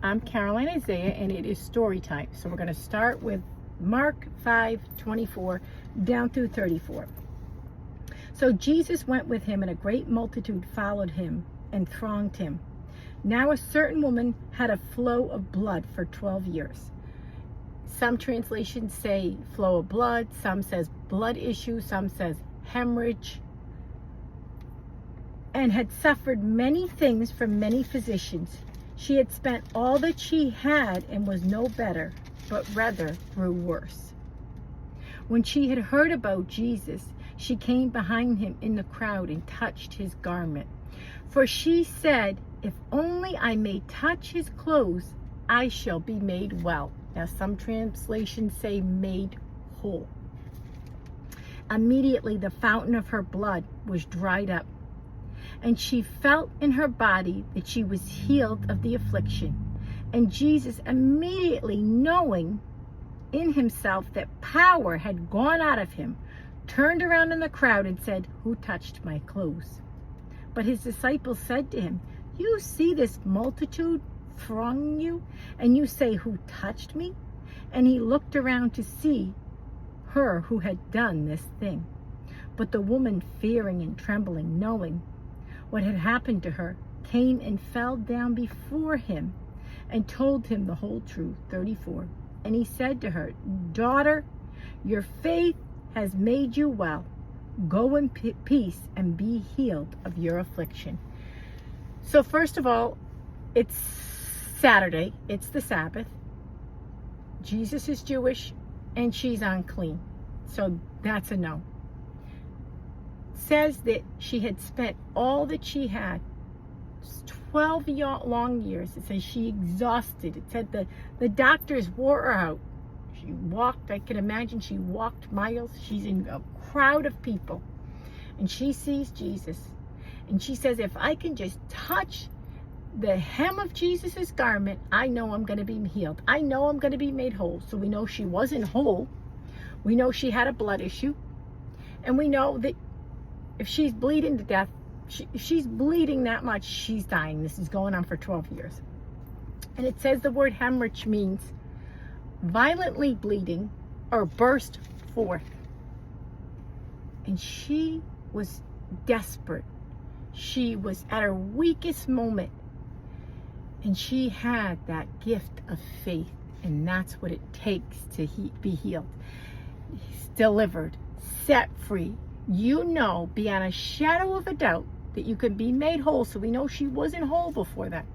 I'm Caroline Isaiah, and it is story time. So we're going to start with Mark 5:24 down through 34. So Jesus went with him, and a great multitude followed him and thronged him. Now a certain woman had a flow of blood for 12 years. Some translations say flow of blood, some says blood issue, some says hemorrhage, and had suffered many things from many physicians. She had spent all that she had and was no better, but rather grew worse. When she had heard about Jesus, she came behind him in the crowd and touched his garment. For she said, "If only I may touch his clothes, I shall be made well." Now some translations say made whole. Immediately the fountain of her blood was dried up, and she felt in her body that she was healed of the affliction. And Jesus, immediately knowing in himself that power had gone out of him, turned around in the crowd and said, "Who touched my clothes?" But his disciples said to him, "You see this multitude throng you, and you say, 'Who touched me?'" And he looked around to see her who had done this thing. But the woman, fearing and trembling, knowing what had happened to her, came and fell down before him and told him the whole truth. 34. And he said to her, "Daughter, your faith has made you well. Go in peace and be healed of your affliction." So first of all, it's Saturday. It's the Sabbath. Jesus is Jewish and she's unclean. So that's a no. Says that she had spent all that she had, 12 long years. It says she exhausted. It said the doctors wore her out. She walked, I can imagine she walked miles. She's in a crowd of people. And she sees Jesus. And she says, "If I can just touch the hem of Jesus's garment, I know I'm going to be healed. I know I'm going to be made whole." So we know she wasn't whole. We know she had a blood issue. And we know that if she's bleeding to death, if she's bleeding that much, she's dying. This is going on for 12 years. And it says the word hemorrhage means violently bleeding or burst forth. And she was desperate. She was at her weakest moment. And she had that gift of faith. And that's what it takes to be healed. Delivered, set free. You know, beyond a shadow of a doubt, that you can be made whole. So we know she wasn't whole before that.